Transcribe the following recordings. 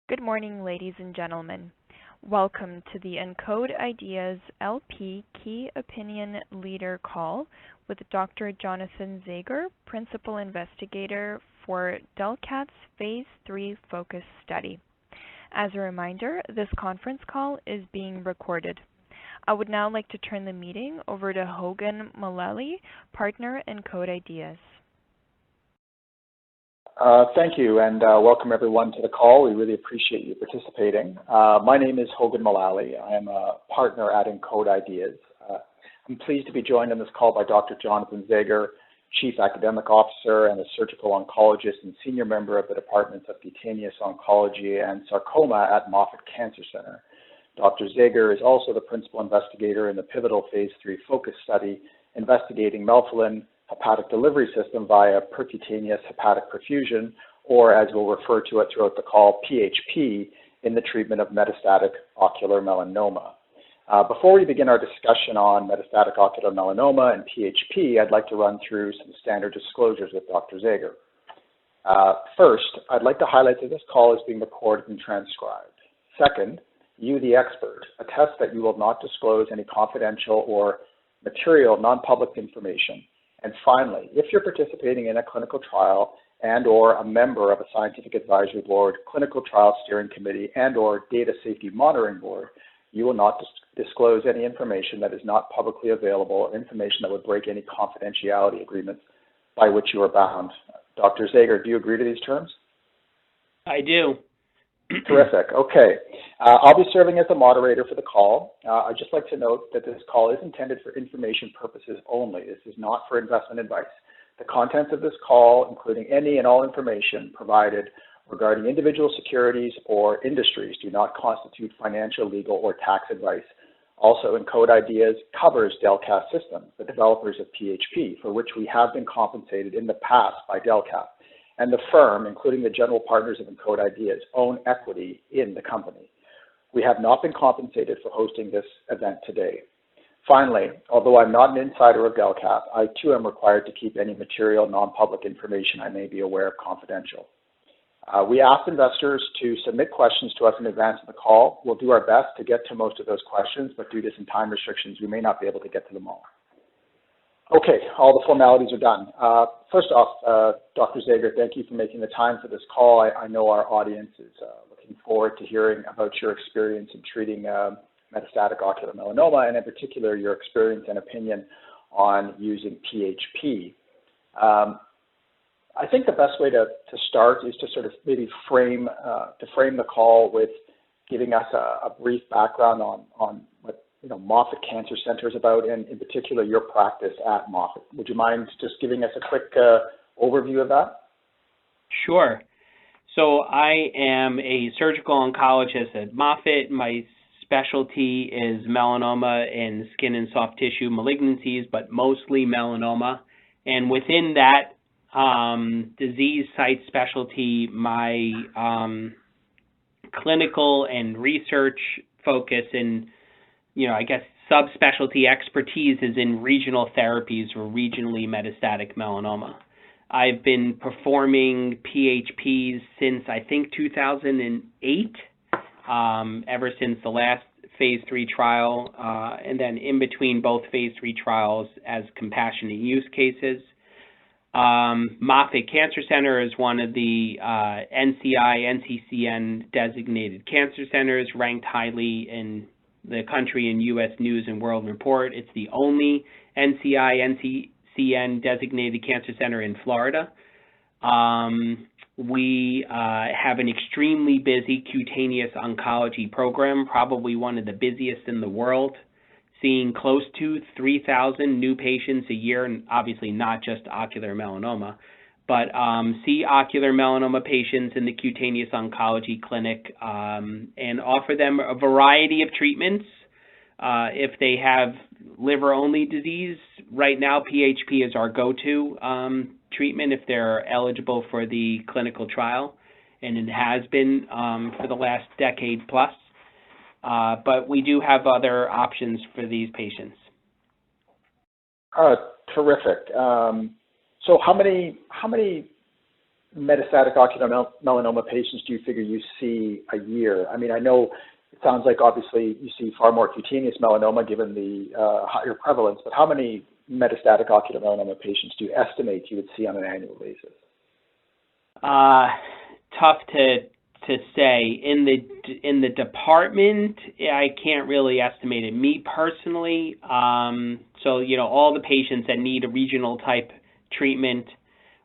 Good morning, ladies and gentlemen. Welcome to the Encode Ideas LP Key Opinion Leader Call with Dr. Jonathan Zager, Principal Investigator for Delcath's Phase 3 Focus Study. As a reminder, this conference call is being recorded. I would now like to turn the meeting over to Hogan Mullally, Partner, Encode Ideas. Thank you, and welcome everyone to the call. We really appreciate you participating. My name is Hogan Mullally. I am a partner at Encode Ideas. I'm pleased to be joined on this call by Dr. Jonathan Zager, Chief Academic Officer and a surgical oncologist and senior member of the Departments of Cutaneous Oncology and Sarcoma at Moffitt Cancer Center. Dr. Zager is also the principal investigator in the pivotal Phase 3 Focus Study investigating melphalan hepatic delivery system via percutaneous hepatic perfusion, or as we'll refer to it throughout the call, PHP, in the treatment of metastatic ocular melanoma. Before we begin our discussion on metastatic ocular melanoma and PHP, I'd like to run through some standard disclosures with Dr. Zager. First, I'd like to highlight that this call is being recorded and transcribed. Second, you, the expert, attest that you will not disclose any confidential or material non-public information. And finally, if you're participating in a clinical trial and or a member of a scientific advisory board, clinical trial steering committee, and or data safety monitoring board, you will not disclose any information that is not publicly available or information that would break any confidentiality agreements by which you are bound. Dr. Zager, do you agree to these terms? I do. Terrific. Okay. I'll be serving as the moderator for the call. I'd just like to note that this call is intended for information purposes only. This is not for investment advice. The contents of this call, including any and all information provided regarding individual securities or industries, do not constitute financial, legal, or tax advice. Also, Encode Ideas covers Delcath Systems, the developers of PHP, for which we have been compensated in the past by Delcath. And the firm, including the general partners of Encode Ideas, own equity in the company. We have not been compensated for hosting this event today. Finally, although I'm not an insider of Delcath, I too am required to keep any material non-public information I may be aware of confidential. We ask investors to submit questions to us in advance of the call. We'll do our best to get to most of those questions, but due to some time restrictions, we may not be able to get to them all. Okay, all the formalities are done. First off, Dr. Zager, thank you for making the time for this call. I know our audience is looking forward to hearing about your experience in treating metastatic ocular melanoma, and in particular, your experience and opinion on using PHP. I think the best way to start is to sort of maybe frame the call with giving us a brief background on what Moffitt Cancer Center is about, and in particular your practice at Moffitt. Would you mind just giving us a quick overview of that? Sure. So I am a surgical oncologist at Moffitt. My specialty is melanoma and skin and soft tissue malignancies, but mostly melanoma. And within that disease site specialty, my clinical and research focus and I guess subspecialty expertise is in regional therapies or regionally metastatic melanoma. I've been performing PHPs since I think 2008, ever since the last Phase 3 trial, and then in between both Phase 3 trials as compassionate use cases. Moffitt Cancer Center is one of the NCCN designated cancer centers, ranked highly in the country in U.S. News and World Report. It's the only NCCN designated cancer center in Florida. We have an extremely busy cutaneous oncology program, probably one of the busiest in the world, seeing close to 3,000 new patients a year, and obviously not just ocular melanoma, but see ocular melanoma patients in the cutaneous oncology clinic and offer them a variety of treatments. If they have liver-only disease, right now PHP is our go-to treatment if they're eligible for the clinical trial, and it has been for the last decade plus. But we do have other options for these patients. Terrific. So how many metastatic ocular melanoma patients do you figure you see a year? I mean, I know it sounds like obviously you see far more cutaneous melanoma given the higher prevalence, but how many metastatic ocular melanoma patients do you estimate you would see on an annual basis? Tough to say. In the department, I can't really estimate it. Me personally, so all the patients that need a regional type treatment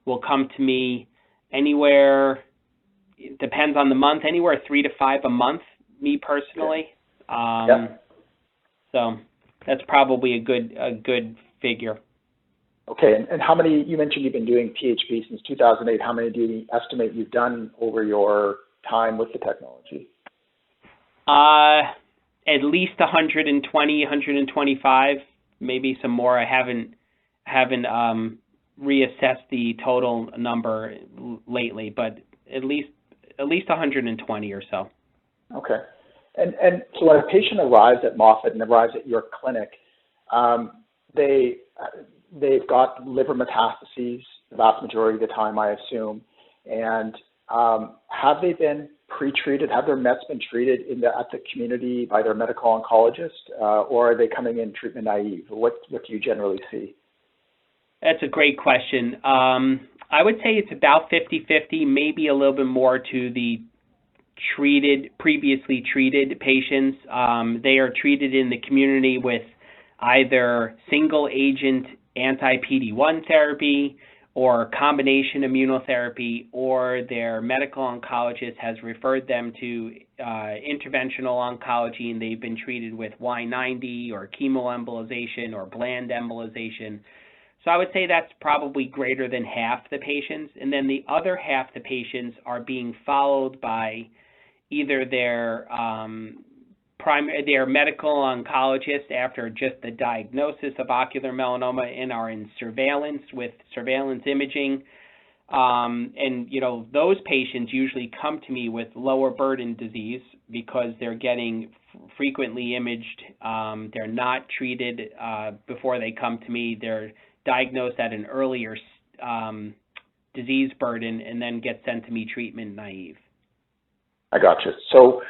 will come to me anywhere. It depends on the month. Anywhere 3 to 5 a month. Me personally. So that's probably a good figure. Okay, and how many, you mentioned you've been doing PHP since 2008, how many do you estimate you've done over your time with the technology? At least 120, 125, maybe some more. I haven't reassessed the total number lately, but at least 120 or so. Okay, and so when a patient arrives at Moffitt and arrives at your clinic, they've got liver metastases the vast majority of the time, I assume. And have they been pre-treated? Have their Mets been treated at the community by their medical oncologist, or are they coming in treatment naive? What do you generally see? That's a great question. I would say it's about 50-50, maybe a little bit more to the previously treated patients. They are treated in the community with either single agent anti-PD-1 therapy or combination immunotherapy, or their medical oncologist has referred them to interventional oncology and they've been treated with Y90 or chemoembolization or bland embolization. So I would say that's probably greater than half the patients. And then the other half the patients are being followed by either their medical oncologist after just the diagnosis of ocular melanoma and are in surveillance with surveillance imaging. And, those patients usually come to me with lower burden disease because they're getting frequently imaged. They're not treated before they come to me. They're diagnosed at an earlier disease burden and then get sent to me treatment naive. I got you. So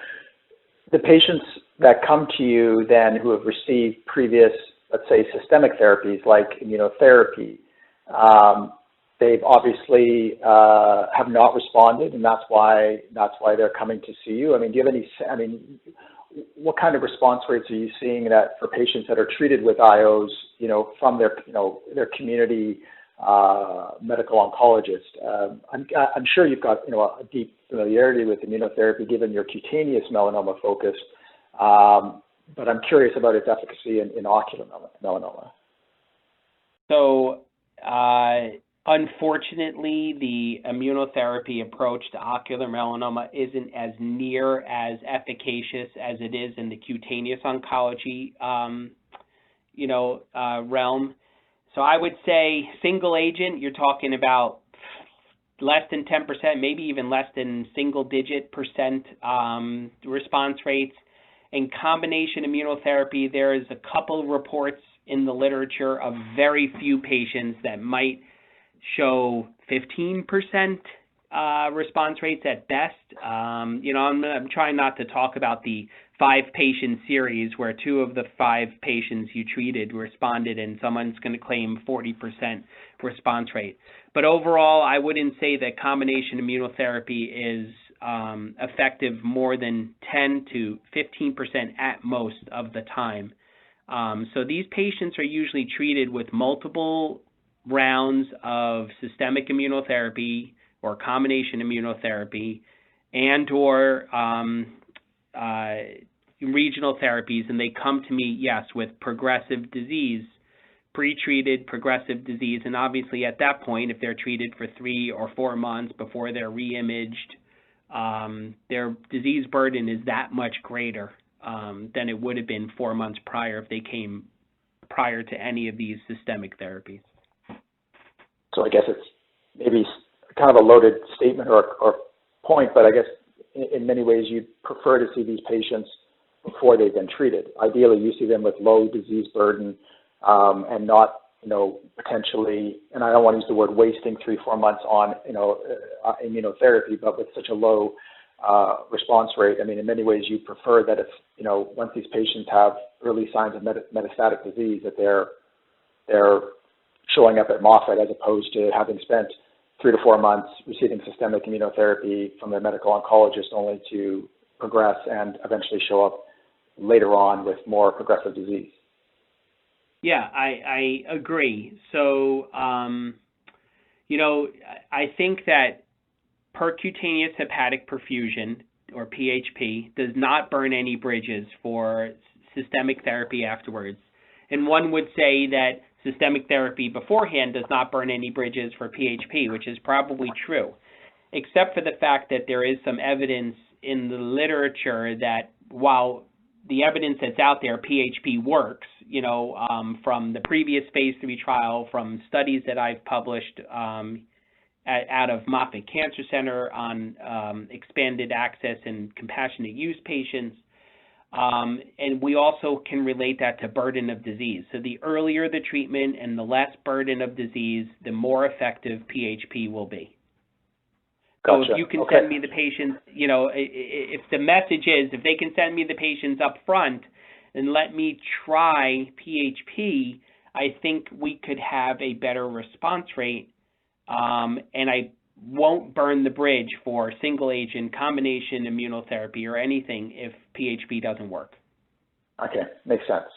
the patients that come to you then who have received previous, let's say, systemic therapies like immunotherapy, they've obviously have not responded, and that's why they're coming to see you. I mean, do you have any? What kind of response rates are you seeing that for patients that are treated with IOs, from their community medical oncologist? I'm sure you've got a deep familiarity with immunotherapy given your cutaneous melanoma focus, but I'm curious about its efficacy in ocular melanoma. So, unfortunately, the immunotherapy approach to ocular melanoma isn't as near as efficacious as it is in the cutaneous oncology, realm. So I would say single agent, you're talking about less than 10%, maybe even less than single-digit percent response rates. In combination immunotherapy, there is a couple reports in the literature of very few patients that might show 15% response rates at best. I'm trying not to talk about the 5-patient series where 2 of the 5 patients you treated responded and someone's going to claim 40% response rate. But overall, I wouldn't say that combination immunotherapy is effective more than 10 to 15% at most of the time. So these patients are usually treated with multiple rounds of systemic immunotherapy or combination immunotherapy and or regional therapies, and they come to me, yes, with progressive disease, pre-treated progressive disease, and obviously at that point, if they're treated for 3 or 4 months before they're re-imaged, their disease burden is that much greater than it would have been 4 months prior if they came prior to any of these systemic therapies. So I guess it's maybe kind of a loaded statement or point, but I guess in many ways you'd prefer to see these patients before they've been treated. Ideally, you see them with low disease burden and not potentially, and I don't want to use the word wasting 3-4 months on, immunotherapy, but with such a low response rate. I mean, in many ways, you prefer that if, once these patients have early signs of metastatic disease, that they're showing up at Moffitt as opposed to having spent 3 to 4 months receiving systemic immunotherapy from their medical oncologist only to progress and eventually show up later on with more progressive disease. Yeah, I agree. So, I think that percutaneous hepatic perfusion, or PHP, does not burn any bridges for systemic therapy afterwards. And one would say that systemic therapy beforehand does not burn any bridges for PHP, which is probably true, except for the fact that there is some evidence in the literature that while the evidence that's out there, PHP works, from the previous phase 3 trial, from studies that I've published out of Moffitt Cancer Center on expanded access and compassionate use patients. And we also can relate that to burden of disease. So the earlier the treatment and the less burden of disease, the more effective PHP will be. Gotcha. So if you can send me the patients, if the message is, if they can send me the patients up front and let me try PHP, I think we could have a better response rate, and I won't burn the bridge for single agent, combination immunotherapy, or anything if PHP doesn't work. Okay, makes sense.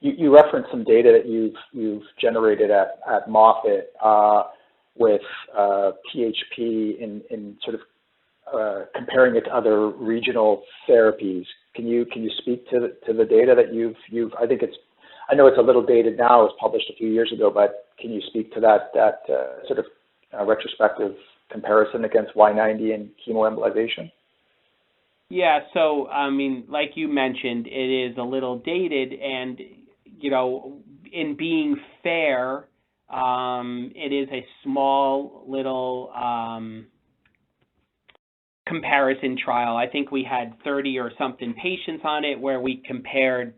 You referenced some data that you've generated at Moffitt with PHP in sort of comparing it to other regional therapies. Can you speak to the data that you've I know it's a little dated now, it was published a few years ago, but can you speak to that sort of retrospective comparison against Y90 and chemoembolization? Yeah, so, like you mentioned, it is a little dated, and, in being fair, it is a small little comparison trial. I think we had 30 or something patients on it where we compared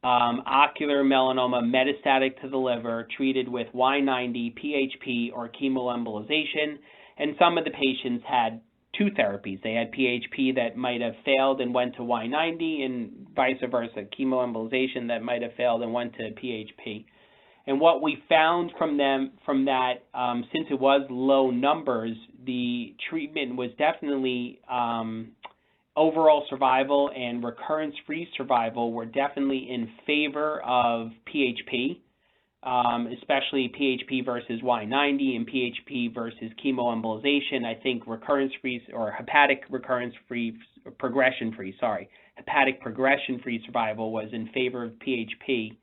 ocular melanoma metastatic to the liver treated with Y90, PHP, or chemoembolization, and some of the patients had 2 therapies. They had PHP that might have failed and went to Y90, and vice versa, chemoembolization that might have failed and went to PHP. And what we found from that, since it was low numbers, the treatment was definitely overall survival and recurrence-free survival were definitely in favor of PHP, especially PHP versus Y90 and PHP versus chemoembolization. I think recurrence-free or hepatic progression-free survival was in favor of PHP.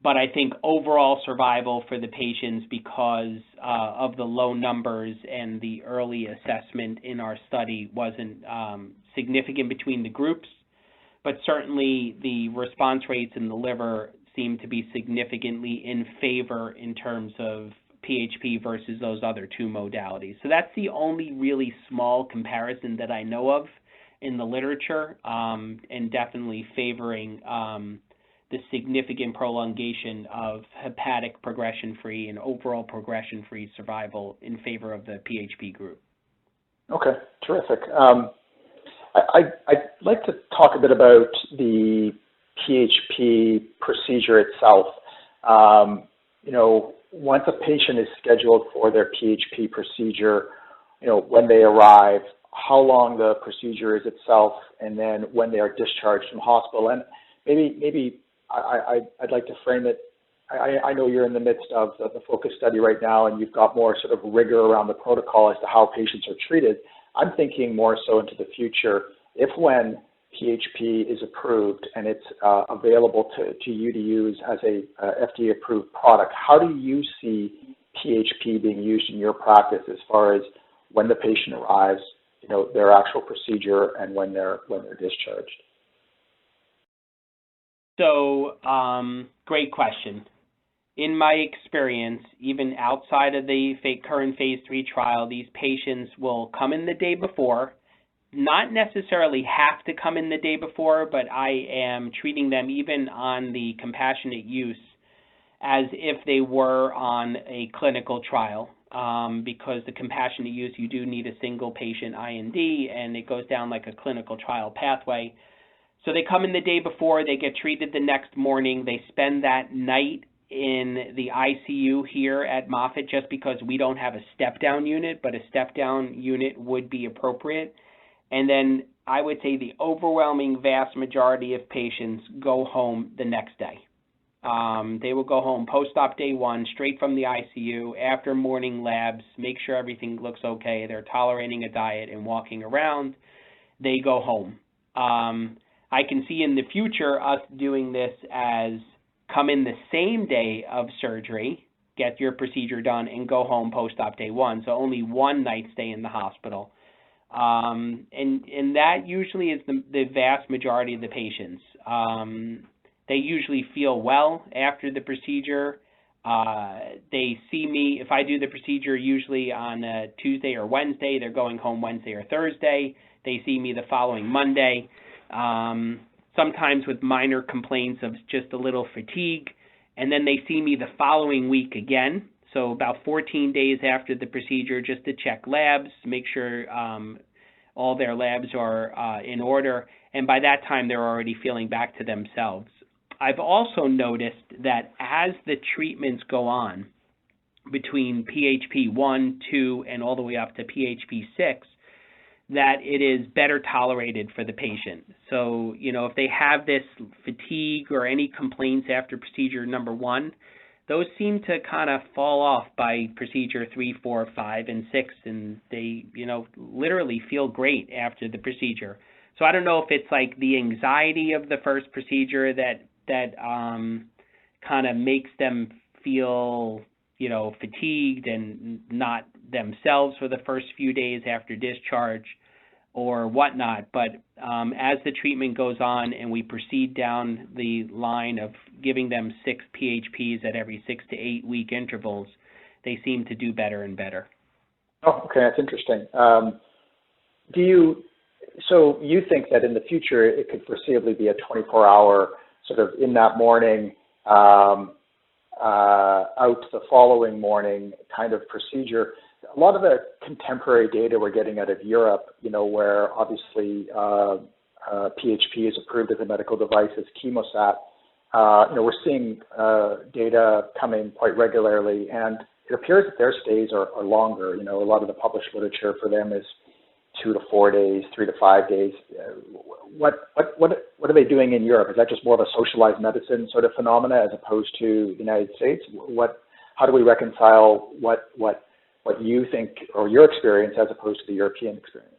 But I think overall survival for the patients, because of the low numbers and the early assessment in our study, wasn't significant between the groups. But certainly the response rates in the liver seem to be significantly in favor in terms of PHP versus those other 2 modalities. So that's the only really small comparison that I know of in the literature, and definitely favoring the significant prolongation of hepatic progression-free and overall progression-free survival in favor of the PHP group. Okay, terrific. I'd like to talk a bit about the PHP procedure itself. Once a patient is scheduled for their PHP procedure, when they arrive, how long the procedure is itself, and then when they are discharged from hospital. And maybe I'd like to frame it. I know you're in the midst of the FOCUS study right now, and you've got more sort of rigor around the protocol as to how patients are treated. I'm thinking more so into the future. If when PHP is approved and it's available to you to use as a FDA-approved product, how do you see PHP being used in your practice as far as when the patient arrives, their actual procedure, and when they're discharged? So, great question. In my experience, even outside of the current phase 3 trial, these patients will come in the day before, not necessarily have to come in the day before, but I am treating them even on the compassionate use as if they were on a clinical trial, because the compassionate use, you do need a single patient IND, and it goes down like a clinical trial pathway. So they come in the day before, they get treated the next morning, they spend that night in the ICU here at Moffitt just because we don't have a step-down unit, but a step-down unit would be appropriate. And then I would say the overwhelming vast majority of patients go home the next day. They will go home post-op day 1, straight from the ICU, after morning labs, make sure everything looks okay, they're tolerating a diet and walking around, they go home. I can see in the future us doing this as come in the same day of surgery, get your procedure done, and go home post-op day 1, so only one night stay in the hospital. And that usually is the vast majority of the patients. They usually feel well after the procedure. They see me, if I do the procedure usually on a Tuesday or Wednesday, they're going home Wednesday or Thursday. They see me the following Monday, sometimes with minor complaints of just a little fatigue. And then they see me the following week again, so about 14 days after the procedure, just to check labs, make sure all their labs are in order. And by that time, they're already feeling back to themselves. I've also noticed that as the treatments go on between PHP 1, 2, and all the way up to PHP 6, that it is better tolerated for the patient. So, if they have this fatigue or any complaints after procedure number 1, those seem to kind of fall off by procedure 3, 4, 5, and 6, and they, literally feel great after the procedure. So I don't know if it's like the anxiety of the first procedure that kind of makes them feel, fatigued and not themselves for the first few days after discharge or whatnot. But as the treatment goes on and we proceed down the line of giving them 6 PHPs at every 6 to 8 week intervals, they seem to do better and better. Oh, okay, that's interesting. So you think that in the future it could foreseeably be a 24-hour sort of in that morning, out the following morning kind of procedure? A lot of the contemporary data we're getting out of Europe, where obviously PHP is approved as a medical device as chemosat, we're seeing data coming quite regularly, and it appears that their stays are longer. A lot of the published literature for them is 2 to 4 days, 3 to 5 days. What are they doing in Europe? Is that just more of a socialized medicine sort of phenomena as opposed to the United States? How do we reconcile what you think or your experience as opposed to the European experience?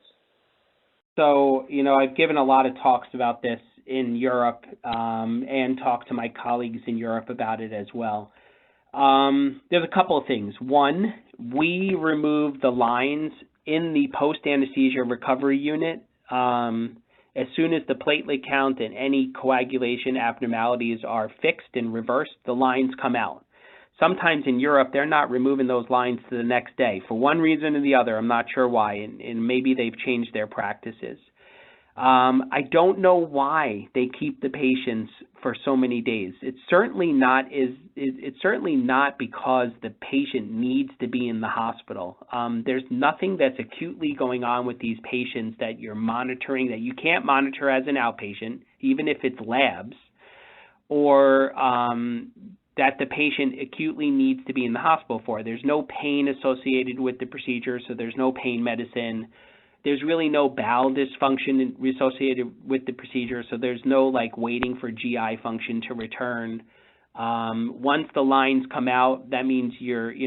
So, I've given a lot of talks about this in Europe and talked to my colleagues in Europe about it as well. There's a couple of things. One, we remove the lines in the post-anesthesia recovery unit. As soon as the platelet count and any coagulation abnormalities are fixed and reversed, the lines come out. Sometimes in Europe, they're not removing those lines to the next day. For one reason or the other, I'm not sure why, and maybe they've changed their practices. I don't know why they keep the patients for so many days. It's certainly not because the patient needs to be in the hospital. There's nothing that's acutely going on with these patients that you're monitoring that you can't monitor as an outpatient, even if it's labs, or that the patient acutely needs to be in the hospital for. There's no pain associated with the procedure, so there's no pain medicine. There's really no bowel dysfunction associated with the procedure, so there's no waiting for GI function to return. Once the lines come out, that means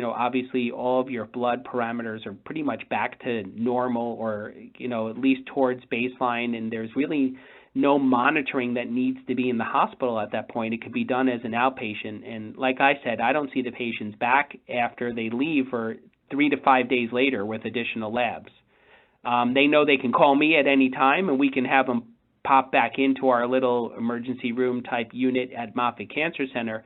obviously all of your blood parameters are pretty much back to normal or, at least towards baseline, and there's really no monitoring that needs to be in the hospital at that point. It could be done as an outpatient. And like I said, I don't see the patients back after they leave for 3 to 5 days later with additional labs. They know they can call me at any time, and we can have them pop back into our little emergency room type unit at Moffitt Cancer Center.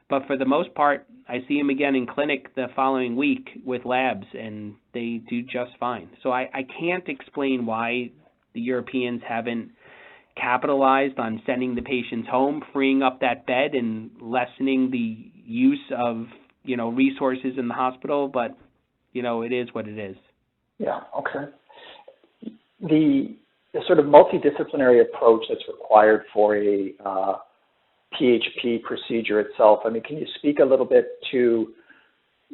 But for the most part, I see them again in clinic the following week with labs, and they do just fine. So I can't explain why the Europeans haven't capitalized on sending the patients home, freeing up that bed, and lessening the use of, resources in the hospital, but, it is what it is. Yeah, okay. The sort of multidisciplinary approach that's required for a PHP procedure itself, I mean, can you speak a little bit to,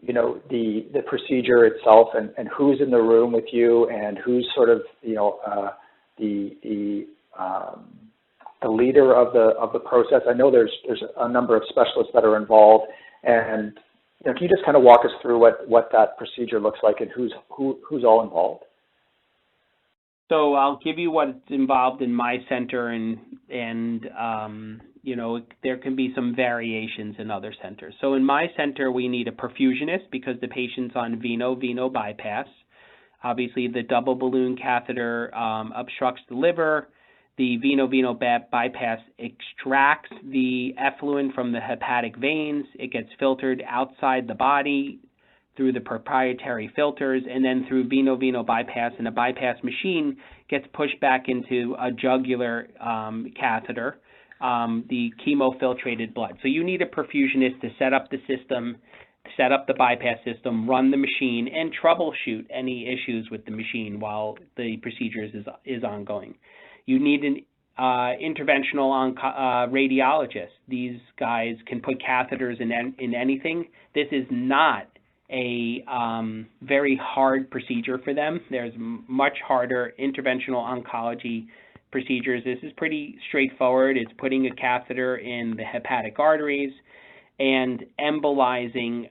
the procedure itself and who's in the room with you and who's sort of, the leader of the process? I know there's a number of specialists that are involved, and can you just kind of walk us through what that procedure looks like and who's all involved? So I'll give you what's involved in my center, and there can be some variations in other centers. So in my center, we need a perfusionist because the patient's on veno bypass. Obviously, the double balloon catheter obstructs the liver. The veno bypass extracts the effluent from the hepatic veins. It gets filtered outside the body through the proprietary filters, and then through veno bypass, and a bypass machine gets pushed back into a jugular catheter, the chemofiltrated blood. So you need a perfusionist to set up the system, set up the bypass system, run the machine, and troubleshoot any issues with the machine while the procedure is ongoing. You need an interventional radiologist. These guys can put catheters in anything. This is not a very hard procedure for them. There's much harder interventional oncology procedures. This is pretty straightforward. It's putting a catheter in the hepatic arteries and embolizing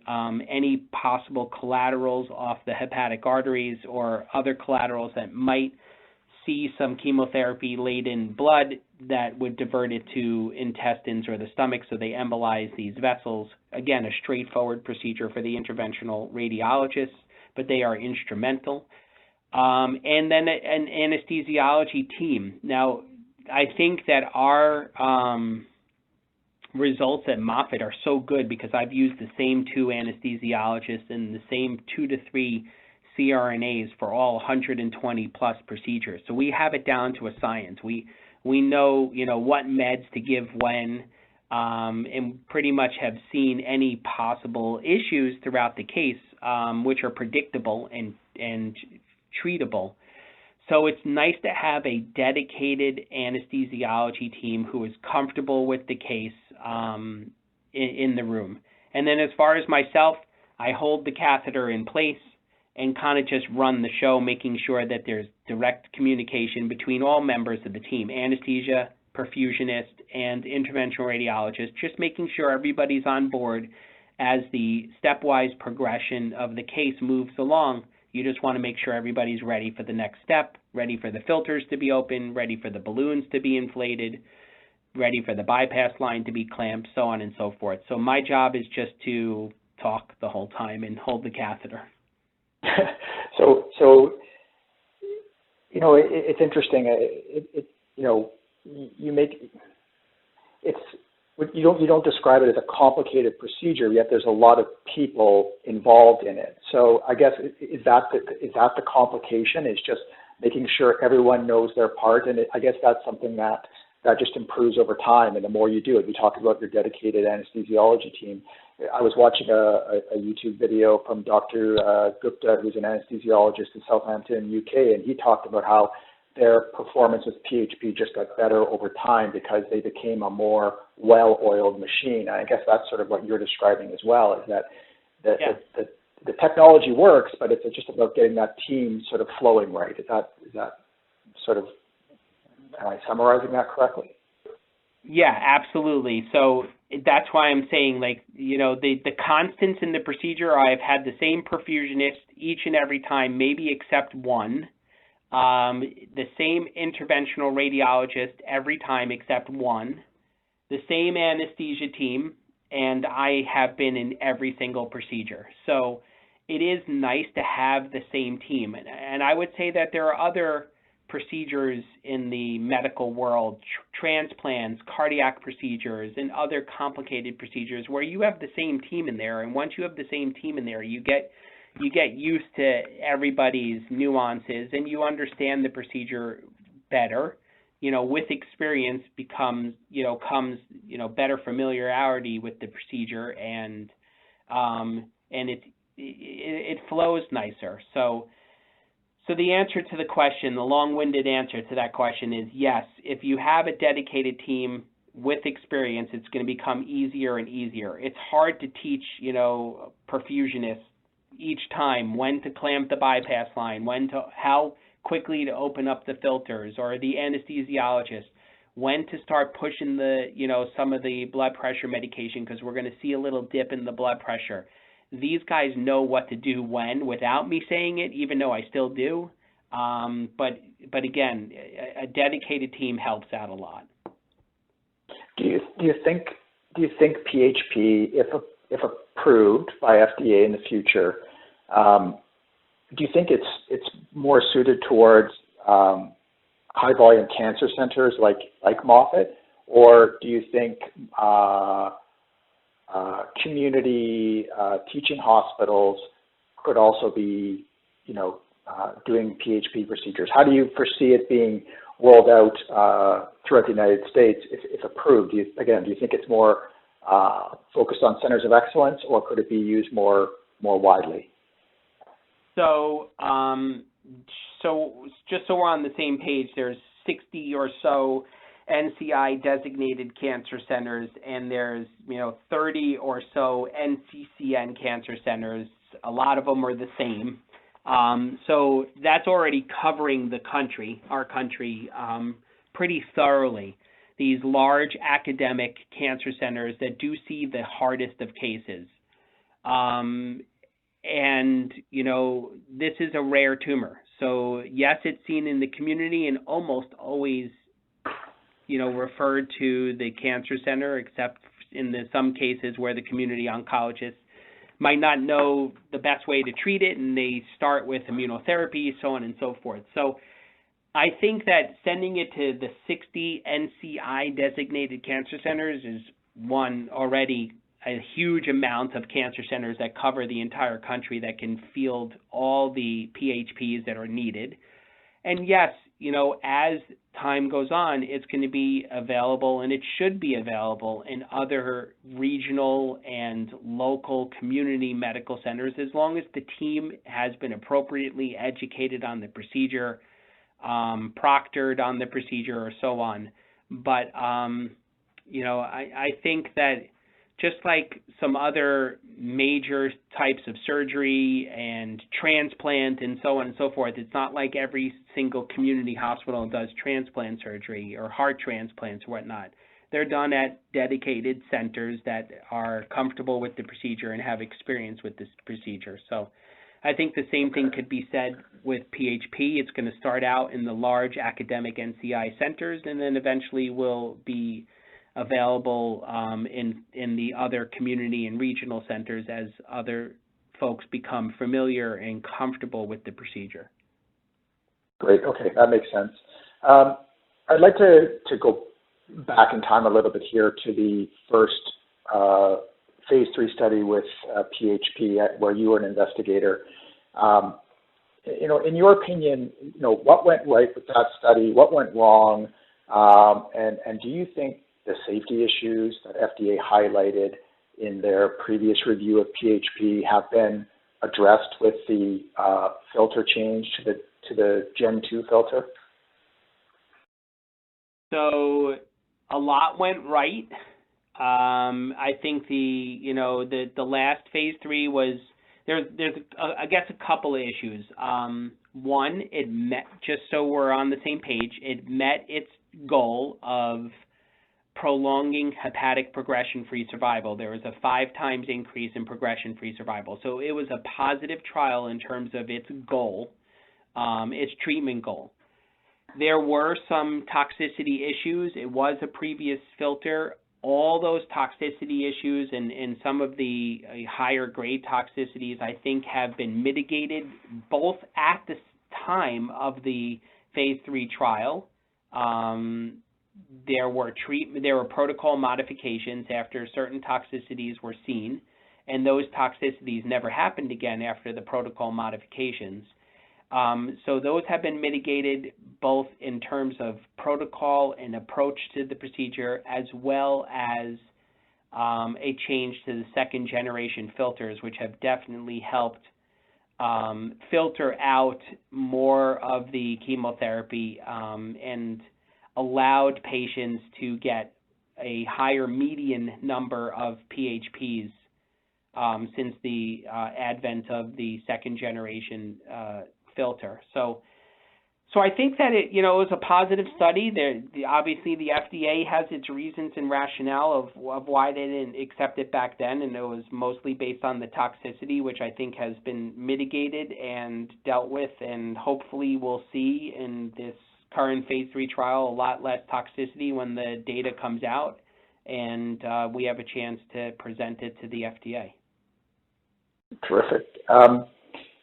any possible collaterals off the hepatic arteries or other collaterals that might see some chemotherapy-laden blood that would divert it to intestines or the stomach, so they embolize these vessels. Again, a straightforward procedure for the interventional radiologists, but they are instrumental. And then an anesthesiology team. Now, I think that our results at Moffitt are so good because I've used the same 2 anesthesiologists and the same 2 to 3 CRNAs for all 120 plus procedures. So we have it down to a science. We know, what meds to give when, and pretty much have seen any possible issues throughout the case, which are predictable and treatable. So it's nice to have a dedicated anesthesiology team who is comfortable with the case in the room. And then as far as myself, I hold the catheter in place and kind of just run the show, making sure that there's direct communication between all members of the team, anesthesia, perfusionist, and interventional radiologist, just making sure everybody's on board as the stepwise progression of the case moves along. You just want to make sure everybody's ready for the next step, ready for the filters to be open, ready for the balloons to be inflated, ready for the bypass line to be clamped, so on and so forth. So my job is just to talk the whole time and hold the catheter. So it's interesting. You don't describe it as a complicated procedure, yet there's a lot of people involved in it. So I guess is that the complication? Is just making sure everyone knows their part, and I guess that's something that just improves over time. And the more you do it, you talk about your dedicated anesthesiology team. I was watching a YouTube video from Dr. Gupta, who's an anesthesiologist in Southampton, UK, and he talked about how their performance with PHP just got better over time because they became a more well-oiled machine. And I guess that's sort of what you're describing as well, is that the technology works, but it's just about getting that team sort of flowing right. Is that sort of, am I summarizing that correctly? Yeah, absolutely. So that's why I'm saying, the constants in the procedure, I've had the same perfusionist each and every time, maybe except one. The same interventional radiologist every time except one. The same anesthesia team, and I have been in every single procedure. So it is nice to have the same team. And I would say that there are other procedures in the medical world, transplants, cardiac procedures, and other complicated procedures where you have the same team in there. And once you have the same team in there, you get used to everybody's nuances and you understand the procedure better. with experience comes better familiarity with the procedure, and it flows nicer. So the answer to the question, the long-winded answer to that question is yes. If you have a dedicated team with experience, it's going to become easier and easier. It's hard to teach, perfusionists each time when to clamp the bypass line, how quickly to open up the filters, or the anesthesiologist, when to start pushing some of the blood pressure medication, because we're going to see a little dip in the blood pressure. These guys know what to do when, without me saying it, even though I still do. But again, a dedicated team helps out a lot. Do you think PHP, if approved by FDA in the future, do you think it's more suited towards high volume cancer centers like Moffitt, or do you think community teaching hospitals could also be, doing PHP procedures? How do you foresee it being rolled out throughout the United States if approved? Do you think it's more focused on centers of excellence, or could it be used more widely? So just so we're on the same page, there's 60 or so NCI designated cancer centers, and there's 30 or so NCCN cancer centers. A lot of them are the same. So that's already covering our country, pretty thoroughly. These large academic cancer centers that do see the hardest of cases. And, this is a rare tumor. So yes, it's seen in the community and almost always, referred to the cancer center, except in some cases where the community oncologist might not know the best way to treat it, and they start with immunotherapy, so on and so forth. So I think that sending it to the 60 NCI designated cancer centers is already a huge amount of cancer centers that cover the entire country that can field all the PHPs that are needed. And yes, as time goes on, it's going to be available, and it should be available in other regional and local community medical centers, as long as the team has been appropriately educated on the procedure, proctored on the procedure, or so on. But, I think that just like some other major types of surgery and transplant and so on and so forth, it's not like every single community hospital does transplant surgery or heart transplants or whatnot. They're done at dedicated centers that are comfortable with the procedure and have experience with this procedure. So I think the same thing could be said with PHP. It's going to start out in the large academic NCI centers, and then eventually will be available in the other community and regional centers as other folks become familiar and comfortable with the procedure. Great. Okay, that makes sense. I'd like to go back in time a little bit here to the first phase 3 study with PHP where you were an investigator. In your opinion, what went right with that study? What went wrong? And do you think the safety issues that FDA highlighted in their previous review of PHP have been addressed with the filter change to the Gen 2 filter? So a lot went right. I think the last phase 3 was there's I guess a couple of issues. One, it met, just so we're on the same page, it met its goal of prolonging hepatic progression-free survival. There was a 5 times increase in progression-free survival. So it was a positive trial in terms of its goal, its treatment goal. There were some toxicity issues. It was a previous filter. All those toxicity issues and some of the higher grade toxicities, I think, have been mitigated both at the time of the phase 3 trial. There were protocol modifications after certain toxicities were seen, and those toxicities never happened again after the protocol modifications. So those have been mitigated both in terms of protocol and approach to the procedure, as well as a change to the second generation filters, which have definitely helped filter out more of the chemotherapy and allowed patients to get a higher median number of PHPs since the advent of the second generation filter. So I think that it was a positive study. Obviously, the FDA has its reasons and rationale of why they didn't accept it back then, and it was mostly based on the toxicity, which I think has been mitigated and dealt with, and hopefully we'll see in this current phase 3 trial a lot less toxicity when the data comes out, and we have a chance to present it to the FDA. Terrific.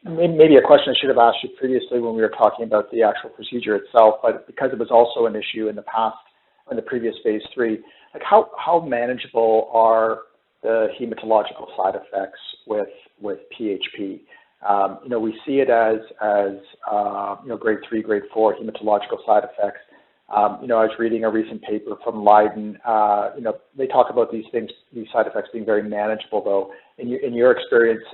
Maybe a question I should have asked you previously when we were talking about the actual procedure itself, but because it was also an issue in the past, in the previous phase 3, like how manageable are the hematological side effects with PHP? We see it as grade 3, grade 4 hematological side effects. I was reading a recent paper from Leiden. They talk about these side effects being very manageable, though. In your experience,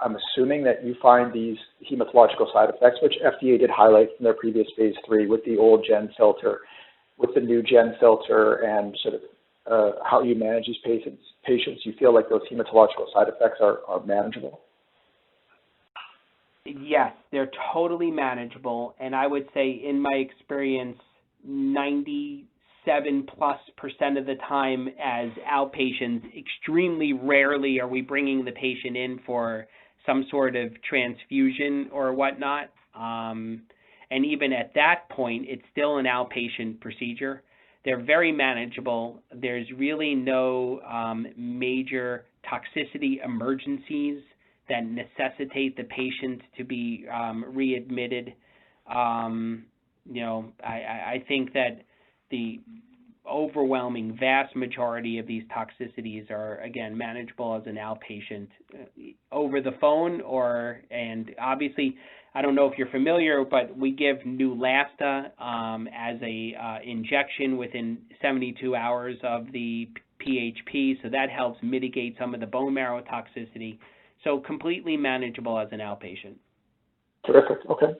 I'm assuming that you find these hematological side effects, which FDA did highlight from their previous phase 3 with the old gen filter, with the new gen filter, and sort of how you manage these patients, you feel like those hematological side effects are manageable? Yes, they're totally manageable, and I would say in my experience, 97+% of the time as outpatients. Extremely rarely are we bringing the patient in for some sort of transfusion or whatnot. And even at that point, it's still an outpatient procedure. They're very manageable. There's really no major toxicity emergencies that necessitate the patient to be readmitted. I think that the overwhelming vast majority of these toxicities are, again, manageable as an outpatient over the phone, and obviously, I don't know if you're familiar, but we give Neulasta as a injection within 72 hours of the PHP, so that helps mitigate some of the bone marrow toxicity. So completely manageable as an outpatient. Terrific. Okay.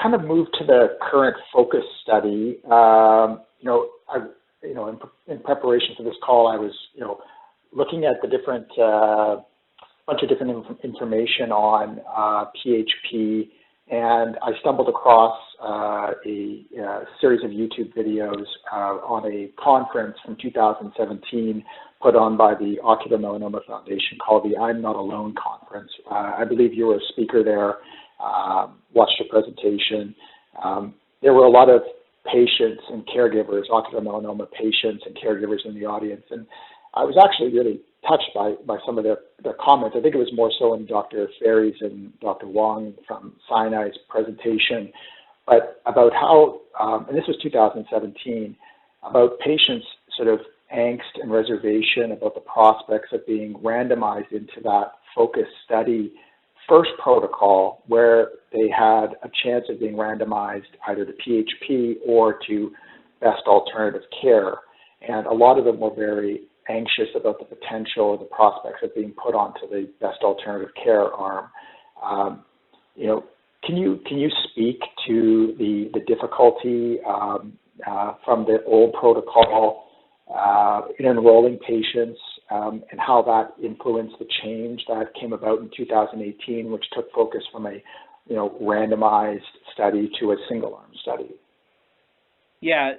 Kind of move to the current focus study. In preparation for this call, I was, looking at the different, bunch of different information on PHP, and I stumbled across a series of YouTube videos on a conference from 2017 put on by the Ocular Melanoma Foundation called the I'm Not Alone Conference. I believe you were a speaker there, watched your presentation. There were a lot of patients and caregivers, ocular melanoma patients and caregivers in the audience, and I was actually really touched by some of their comments. I think it was more so in Dr. Ferry's and Dr. Wong from Sinai's presentation, but about how, and this was 2017, about patients' sort of angst and reservation about the prospects of being randomized into that focus study first protocol, where they had a chance of being randomized either to PHP or to best alternative care. And a lot of them were very anxious about the potential or the prospects of being put onto the best alternative care arm. Can you speak to the difficulty from the old protocol in enrolling patients and how that influenced the change that came about in 2018, which took focus from a randomized study to a single-arm study? Yeah.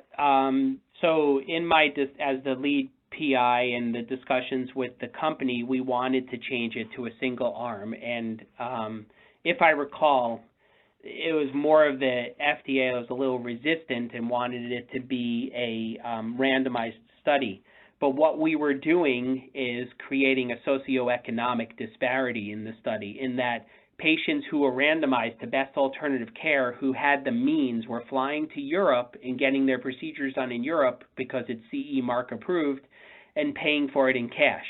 So in my as the lead PI and the discussions with the company, we wanted to change it to a single arm. And if I recall, it was more of the FDA was a little resistant and wanted it to be a randomized study. But what we were doing is creating a socioeconomic disparity in the study, in that patients who were randomized to best alternative care who had the means were flying to Europe and getting their procedures done in Europe because it's CE mark approved and paying for it in cash.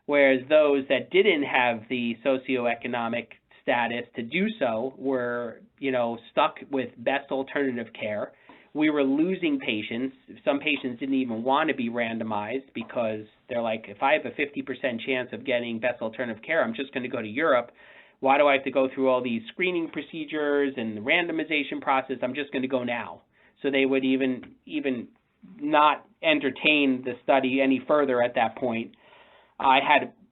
whereas those that didn't have the socioeconomic status to do so were, stuck with best alternative care. We were losing patients. Some patients didn't even want to be randomized because they're like, if I have a 50% chance of getting best alternative care, I'm just going to go to Europe. Why do I have to go through all these screening procedures and the randomization process? I'm just going to go now. So they would even not entertain the study any further at that point. I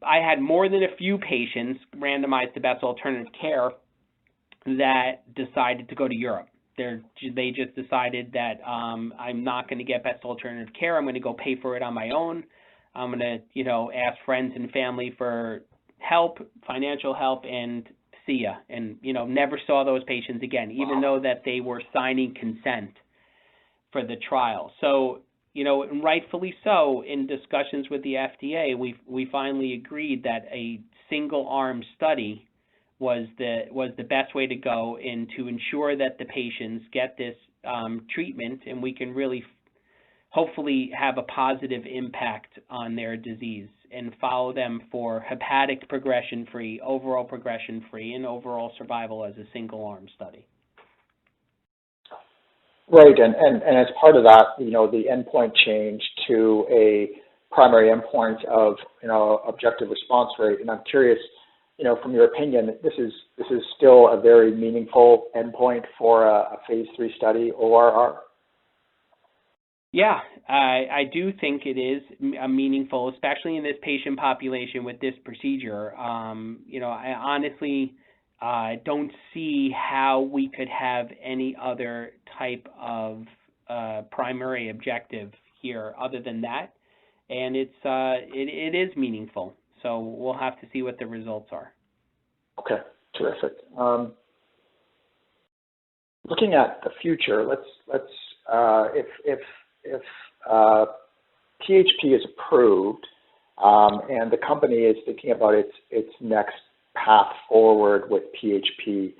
had more than a few patients randomized to best alternative care that decided to go to Europe. They just decided that I'm not going to get best alternative care. I'm going to go pay for it on my own. I'm going to, ask friends and family for help, financial help, and see ya. And, never saw those patients again, even though that they were signing consent for the trial. So, and rightfully so, in discussions with the FDA, we finally agreed that a single-arm study was the best way to go in to ensure that the patients get this treatment, and we can really hopefully have a positive impact on their disease and follow them for hepatic progression-free, overall progression-free, and overall survival as a single-arm study. Right, and as part of that, the endpoint changed to a primary endpoint of, objective response rate. And I'm curious, from your opinion, this is still a very meaningful endpoint for a phase 3 study, ORR? Yeah, I do think it is meaningful, especially in this patient population with this procedure. I honestly don't see how we could have any other type of primary objective here other than that, and it is meaningful. So we'll have to see what the results are. Okay, terrific. Looking at the future, let's if PHP is approved and the company is thinking about its next path forward with PHP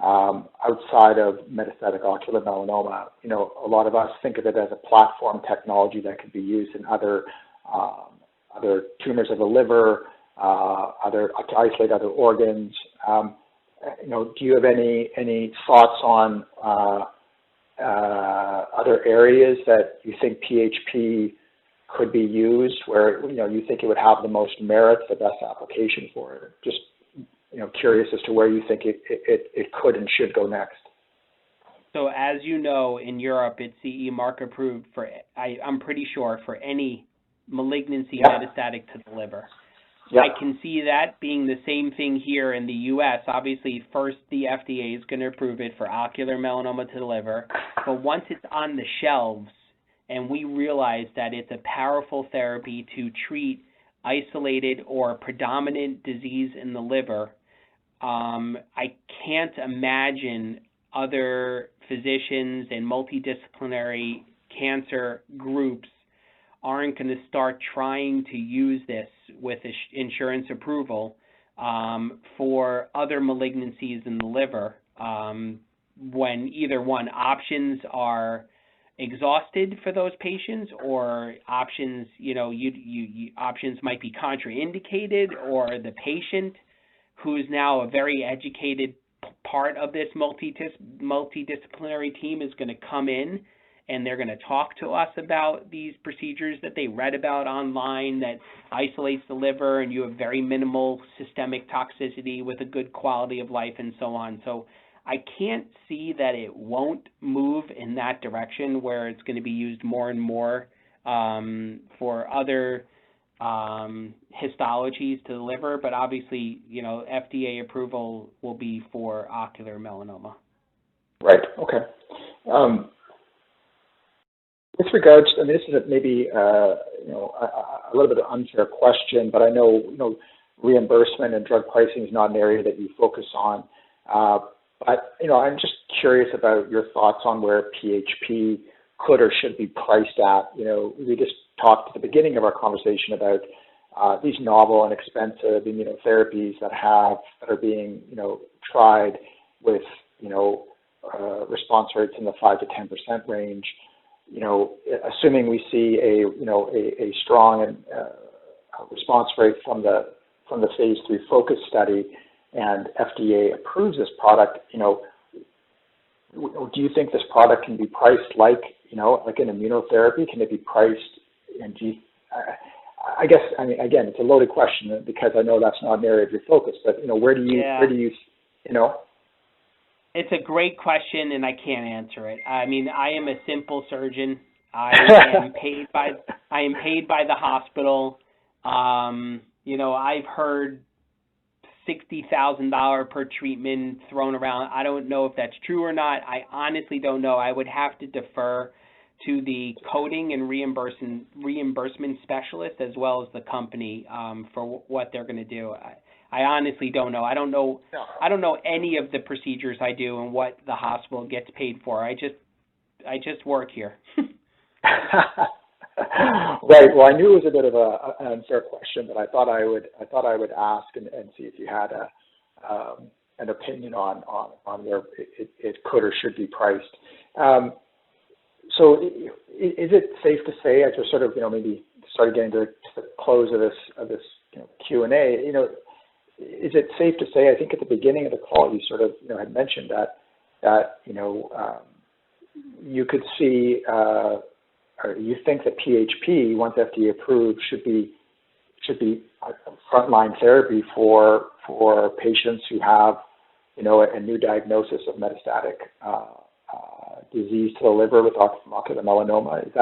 outside of metastatic ocular melanoma, a lot of us think of it as a platform technology that could be used in other tumors of the liver, to isolate other organs. Do you have any thoughts on other areas that you think PHP could be used, where you think it would have the most merit, the best application for it? Just curious as to where you think it could and should go next. So as you know, in Europe, it's CE mark approved for, I'm pretty sure, for any malignancy metastatic to the liver. I can see that being the same thing here in the U.S. Obviously, first the FDA is going to approve it for ocular melanoma to the liver, but once it's on the shelves and we realize that it's a powerful therapy to treat isolated or predominant disease in the liver, I can't imagine other physicians and multidisciplinary cancer groups aren't going to start trying to use this with insurance approval for other malignancies in the liver when either one, options are exhausted for those patients, or options, options might be contraindicated, or the patient, who's now a very educated part of this multidisciplinary team, is going to come in and they're going to talk to us about these procedures that they read about online that isolates the liver and you have very minimal systemic toxicity with a good quality of life and so on. So I can't see that it won't move in that direction where it's going to be used more and more for other histologies to the liver, but obviously, FDA approval will be for ocular melanoma. Right, okay. With regards, this is maybe a little bit of an unfair question, but I know reimbursement and drug pricing is not an area that you focus on. But I'm just curious about your thoughts on where PHP could or should be priced at. We just talked at the beginning of our conversation about these novel and expensive immunotherapies that are being tried with response rates in the 5 to 10% range. Assuming we see a strong and response rate from the phase 3 focus study, and FDA approves this product, do you think this product can be priced like an immunotherapy? Can it be priced? And I guess, again, it's a loaded question because I know that's not an area of your focus, but where do you? It's a great question, and I can't answer it. I am a simple surgeon. I am paid by the hospital. I've heard $60,000 per treatment thrown around. I don't know if that's true or not. I honestly don't know. I would have to defer to the coding and reimbursement specialist as well as the company for what they're going to do. I honestly don't know. I don't know any of the procedures I do and what the hospital gets paid for. I just work here. Right. Well, I knew it was a bit of an unfair question, but I thought I would ask and see if you had an opinion on where it could or should be priced. So, is it safe to say, as we're sort of maybe started getting to the close of this Q&A, is it safe to say? I think at the beginning of the call you sort of had mentioned that you could see. Or you think that PHP, once FDA approved, should be frontline therapy for patients who have a new diagnosis of metastatic disease to the liver with ocular melanoma? Is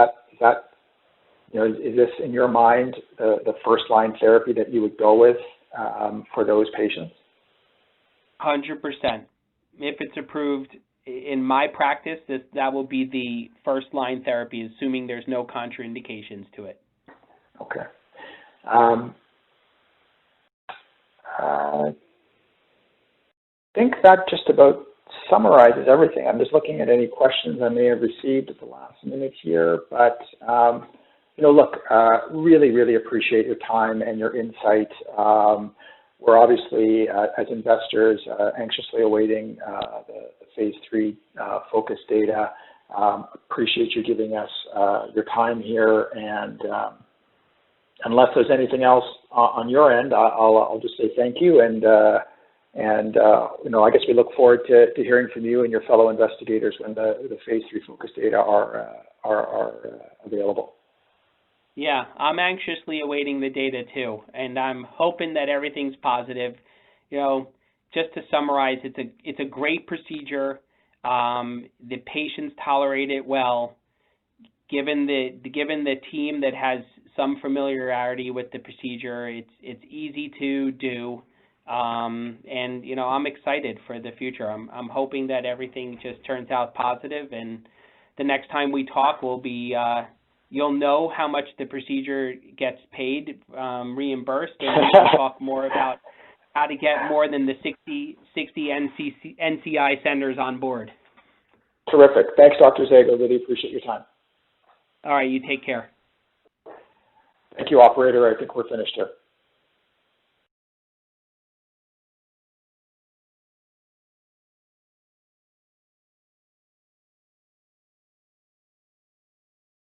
this in your mind the first line therapy that you would go with for those patients? 100%. If it's approved. In my practice, that will be the first-line therapy, assuming there's no contraindications to it. Okay. I think that just about summarizes everything. I'm just looking at any questions I may have received at the last minute here, but look, really, really appreciate your time and your insight. We're obviously, as investors, anxiously awaiting the phase 3 focus data. Appreciate you giving us your time here, and unless there's anything else on your end, I'll just say thank you, and I guess we look forward to hearing from you and your fellow investigators when the phase 3 focus data are available. Yeah, I'm anxiously awaiting the data too, and I'm hoping that everything's positive. Just to summarize, it's a great procedure. The patients tolerate it well. Given the team that has some familiarity with the procedure, it's easy to do, and I'm excited for the future. I'm hoping that everything just turns out positive, and the next time we talk will be. You'll know how much the procedure gets paid, reimbursed, and we can talk more about how to get more than the 60 NCI centers on board. Terrific. Thanks, Dr. Zager. Really appreciate your time. All right, you take care. Thank you, operator. I think we're finished here.